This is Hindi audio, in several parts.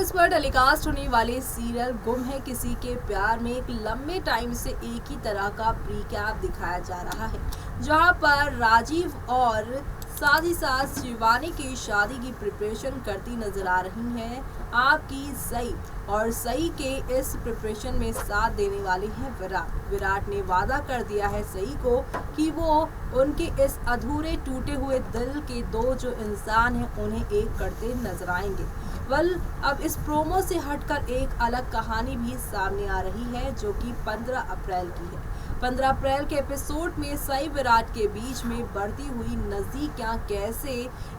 प्लस पर टेलीकास्ट होने वाले सीरियल गुम है किसी के प्यार में एक लंबे टाइम से एक ही तरह का प्रीकैप दिखाया जा रहा है, जहां पर राजीव और साथ ही साथ शिवानी की शादी की प्रिपरेशन करती नजर आ रही हैं आपकी सई। और सई के इस प्रिपरेशन में साथ देने वाले हैं विराट ने वादा कर दिया है सई को कि वो उनके इस अधूरे टूटे हुए दिल के दो जो इंसान हैं उन्हें एक करते नजर आएंगे। अब इस प्रोमो से हटकर एक अलग कहानी भी सामने आ रही है जो कि 15 अप्रैल की है। 15 अप्रैल के एपिसोड में सई विराट के बीच में बढ़ती हुई नजदीकियां कैसे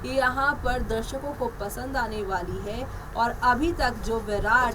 यहाँ पर दर्शकों को पसंद आने वाली है। और अभी तक जो विराट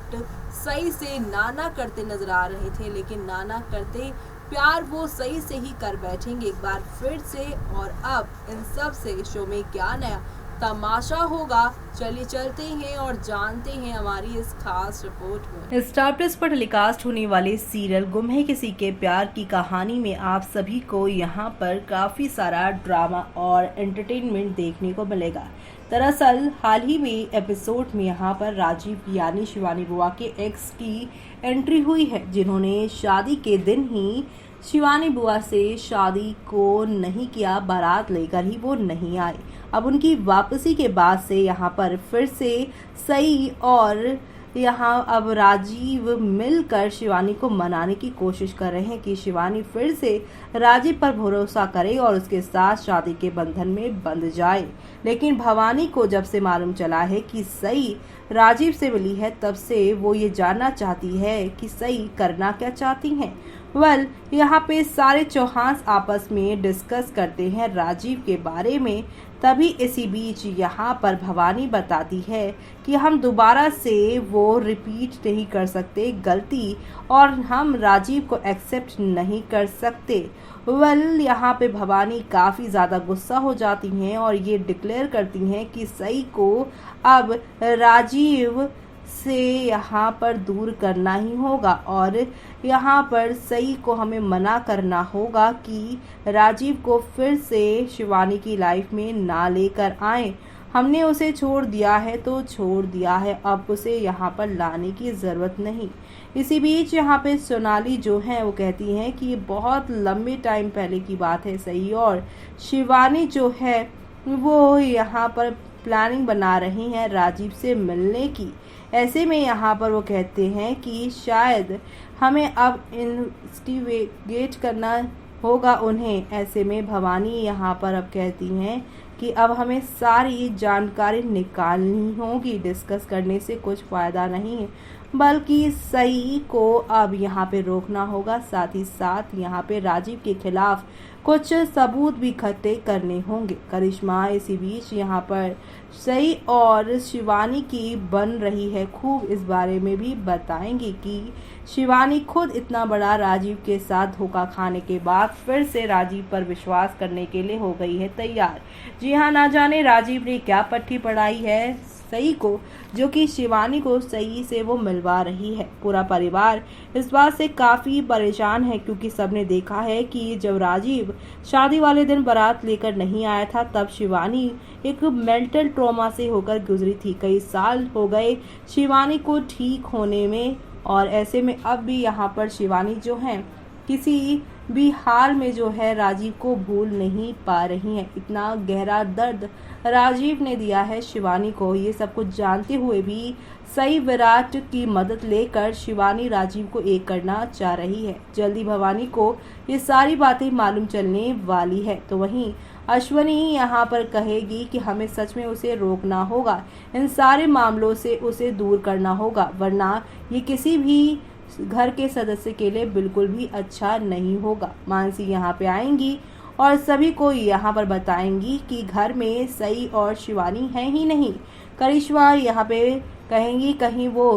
सई से नाना करते नजर आ रहे थे, लेकिन नाना करते प्यार वो सही से ही कर बैठेंगे एक बार फिर से। और अब इन सब से शो में क्या नया तमाशा होगा, चलिए चलते हैं और जानते हैं हमारी इस खास रिपोर्ट में। स्टार प्लस पर टेलीकास्ट होने वाले सीरियल गुम है किसी के प्यार की कहानी में आप सभी को यहाँ पर काफी सारा ड्रामा और एंटरटेनमेंट देखने को मिलेगा। दरअसल हाल ही में एपिसोड में यहाँ पर राजीव यानी शिवानी बुआ के एक्स की एंट्री हुई है, जिन्होंने शादी के दिन ही शिवानी बुआ से शादी को नहीं किया, बारात लेकर ही वो नहीं आए। अब उनकी वापसी के बाद से यहाँ पर फिर से सई और यहाँ अब राजीव मिलकर शिवानी को मनाने की कोशिश कर रहे हैं कि शिवानी फिर से राजीव पर भरोसा करे और उसके साथ शादी के बंधन में बंध जाए। लेकिन भवानी को जब से मालूम चला है कि सई राजीव से मिली है, तब से वो ये जानना चाहती है कि सई करना क्या चाहती हैं। यहाँ पे सारे चौहान आपस में डिस्कस करते हैं राजीव के बारे में। तभी इसी बीच यहाँ पर भवानी बताती है कि हम दोबारा से वो रिपीट नहीं कर सकते गलती, और हम राजीव को एक्सेप्ट नहीं कर सकते। यहाँ पे भवानी काफ़ी ज़्यादा गुस्सा हो जाती हैं और ये डिक्लेयर करती हैं कि सई को अब राजीव से यहाँ पर दूर करना ही होगा और यहाँ पर सई को हमें मना करना होगा कि राजीव को फिर से शिवानी की लाइफ में ना लेकर आए। हमने उसे छोड़ दिया है तो छोड़ दिया है, अब उसे यहाँ पर लाने की ज़रूरत नहीं। इसी बीच यहाँ पे सोनाली जो है वो कहती हैं कि ये बहुत लंबे टाइम पहले की बात है, सई और शिवानी जो है वो यहाँ पर प्लानिंग बना रही हैं राजीव से मिलने की। ऐसे में यहाँ पर वो कहते हैं कि शायद हमें अब इन्वेस्टिगेट करना होगा उन्हें। ऐसे में भवानी यहाँ पर अब कहती हैं कि अब हमें सारी जानकारी निकालनी होगी, डिस्कस करने से कुछ फ़ायदा नहीं है, बल्कि सई को अब यहाँ पे रोकना होगा। साथ ही साथ यहाँ पे राजीव के खिलाफ कुछ सबूत भी इकट्ठे करने होंगे। करिश्मा इसी बीच यहाँ पर सई और शिवानी की बन रही है खूब, इस बारे में भी बताएंगी कि शिवानी खुद इतना बड़ा राजीव के साथ धोखा खाने के बाद फिर से राजीव पर विश्वास करने के लिए हो गई है तैयार। जी हाँ, ना जाने राजीव ने क्या पट्टी पढ़ाई है सई को, जो कि शिवानी को सई से वो मिलवा रही है। पूरा परिवार इस बात से काफ़ी परेशान है क्योंकि सबने देखा है कि जब राजीव शादी वाले दिन बारात लेकर नहीं आया था, तब शिवानी एक मेंटल ट्रॉमा से होकर गुजरी थी। कई साल हो गए शिवानी को ठीक होने में, और ऐसे में अब भी यहाँ पर शिवानी जो है किसी भी हाल में जो है राजीव को भूल नहीं पा रही हैं। इतना गहरा दर्द राजीव ने दिया है शिवानी को। ये सब कुछ जानते हुए भी सई विराट की मदद लेकर शिवानी राजीव को एक करना चाह रही है। जल्दी भवानी को ये सारी बातें मालूम चलने वाली है। तो वहीं अश्वनी यहाँ पर कहेगी कि हमें सच में उसे रोकना होगा, इन सारे मामलों से उसे दूर करना होगा, वरना ये किसी भी घर के सदस्य के लिए बिल्कुल भी अच्छा नहीं होगा। मानसी यहाँ पे आएंगी और सभी को यहाँ पर बताएंगी कि घर में सई और शिवानी है ही नहीं। करिश्मा यहाँ पे कहेंगी कहीं वो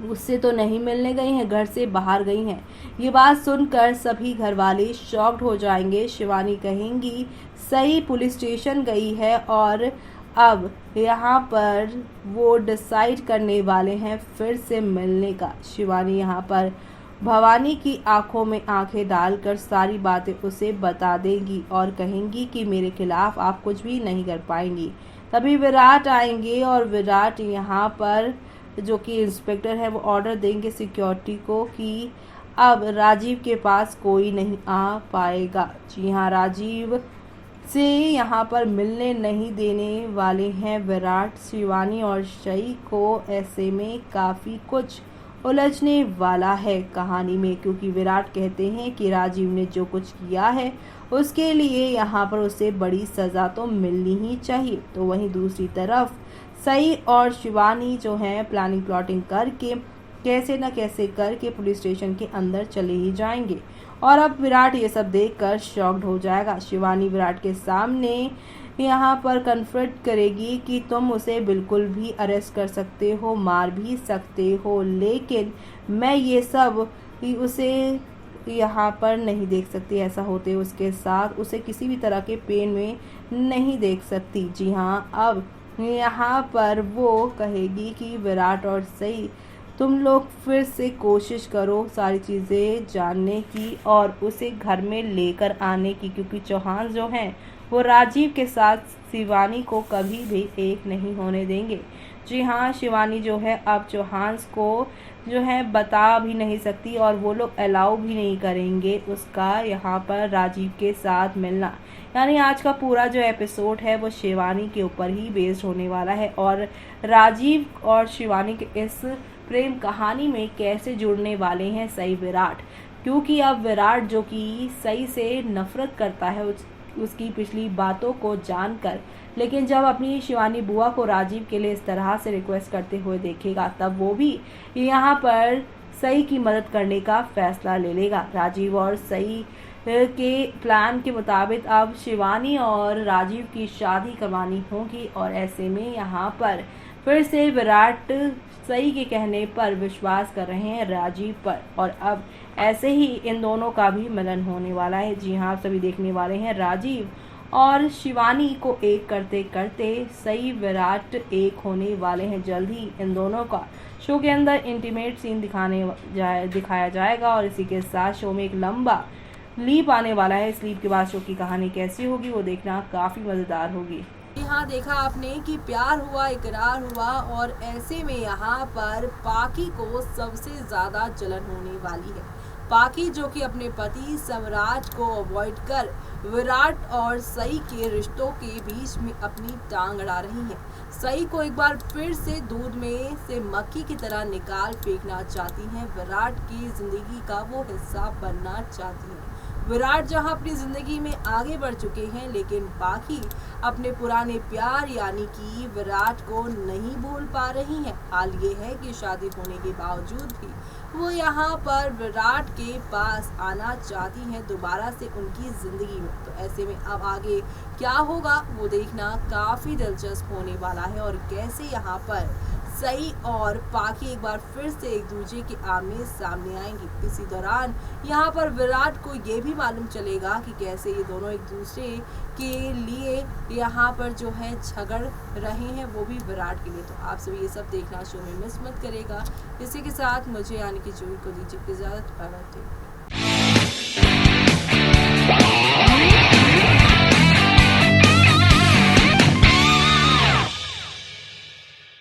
उससे तो नहीं मिलने गई हैं, घर से बाहर गई हैं। ये बात सुनकर सभी घर वाले शॉक्ड हो जाएंगे। शिवानी कहेंगी सई पुलिस स्टेशन गई है और अब यहाँ पर वो डिसाइड करने वाले हैं फिर से मिलने का। शिवानी यहाँ पर भवानी की आंखों में आंखें डालकर सारी बातें उसे बता देंगी और कहेंगी कि मेरे खिलाफ आप कुछ भी नहीं कर पाएंगी। तभी विराट आएंगे और विराट यहाँ पर जो कि इंस्पेक्टर है वो ऑर्डर देंगे सिक्योरिटी को कि अब राजीव के पास कोई नहीं आ पाएगा। जी हाँ, राजीव से यहाँ पर मिलने नहीं देने वाले हैं विराट। शिवानी और सई को ऐसे में काफ़ी कुछ उलझने वाला है कहानी में, क्योंकि विराट कहते हैं कि राजीव ने जो कुछ किया है उसके लिए यहाँ पर उसे बड़ी सज़ा तो मिलनी ही चाहिए। तो वहीं दूसरी तरफ सई और शिवानी जो हैं प्लानिंग प्लॉटिंग करके कैसे न कैसे करके पुलिस स्टेशन के अंदर चले ही जाएंगे। और अब विराट ये सब देखकर शॉक्ड हो जाएगा। शिवानी विराट के सामने यहाँ पर कन्फ्रंट करेगी कि तुम उसे बिल्कुल भी अरेस्ट कर सकते हो, मार भी सकते हो, लेकिन मैं ये सब उसे यहाँ पर नहीं देख सकती। ऐसा होते उसके साथ उसे किसी भी तरह के पेन में नहीं देख सकती। जी हाँ, अब यहाँ पर वो कहेगी कि विराट और सई तुम लोग फिर से कोशिश करो सारी चीज़ें जानने की और उसे घर में लेकर आने की, क्योंकि चौहान जो हैं वो राजीव के साथ शिवानी को कभी भी एक नहीं होने देंगे। जी हाँ, शिवानी जो है अब चौहान को जो है बता भी नहीं सकती और वो लोग अलाउ भी नहीं करेंगे उसका यहाँ पर राजीव के साथ मिलना। यानी आज का पूरा जो एपिसोड है वो शिवानी के ऊपर ही बेस्ड होने वाला है और राजीव और शिवानी के इस प्रेम कहानी में कैसे जुड़ने वाले हैं सई विराट, क्योंकि अब विराट जो कि सई से नफरत करता है उसकी पिछली बातों को जानकर, लेकिन जब अपनी शिवानी बुआ को राजीव के लिए इस तरह से रिक्वेस्ट करते हुए देखेगा तब वो भी यहाँ पर सई की मदद करने का फैसला ले लेगा। राजीव और सई के प्लान के मुताबिक अब शिवानी और राजीव की शादी करवानी होगी और ऐसे में यहाँ पर फिर से विराट सई के कहने पर विश्वास कर रहे हैं राजीव पर और अब ऐसे ही इन दोनों का भी मिलन होने वाला है। जी हाँ, सभी देखने वाले हैं राजीव और शिवानी को एक करते करते सई विराट एक होने वाले हैं। जल्द ही इन दोनों का शो के अंदर इंटीमेट सीन दिखाया जाएगा और इसी के साथ शो में एक लंबा लीप आने वाला है। इस लीप के बाद शो की कहानी कैसी होगी वो देखना काफ़ी मज़ेदार होगी। यहाँ देखा आपने कि प्यार हुआ, इकरार हुआ और ऐसे में यहाँ पर पाकी को सबसे ज़्यादा जलन होने वाली है। पाकी जो कि अपने पति सम्राट को अवॉइड कर विराट और सई के रिश्तों के बीच में अपनी टांग अड़ा रही है। सई को एक बार फिर से दूध में से मक्खी की तरह निकाल फेंकना चाहती हैं। विराट की जिंदगी का वो हिस्सा बनना चाहती हैं। विराट जहां अपनी जिंदगी में आगे बढ़ चुके हैं, लेकिन पाकी अपने पुराने प्यार यानी कि विराट को नहीं भूल पा रही हैं। हाल ये है कि शादी होने के बावजूद भी वो यहाँ पर विराट के पास आना चाहती हैं दोबारा से उनकी जिंदगी में। तो ऐसे में अब आगे क्या होगा वो देखना काफी दिलचस्प होने वाला है और कैसे यहाँ पर सई और पाकी एक बार फिर से एक दूसरे के आमने सामने आएंगी। इसी दौरान यहाँ पर विराट को ये भी मालूम चलेगा कि कैसे ये दोनों एक दूसरे के लिए यहाँ पर जो है झगड़ रहे हैं, वो भी विराट के लिए। तो आप सभी ये सब देखना शो में मिस मत करेगा। इसी के साथ मुझे यानी कि जूही को दीजिए इजाजत। Bye bye.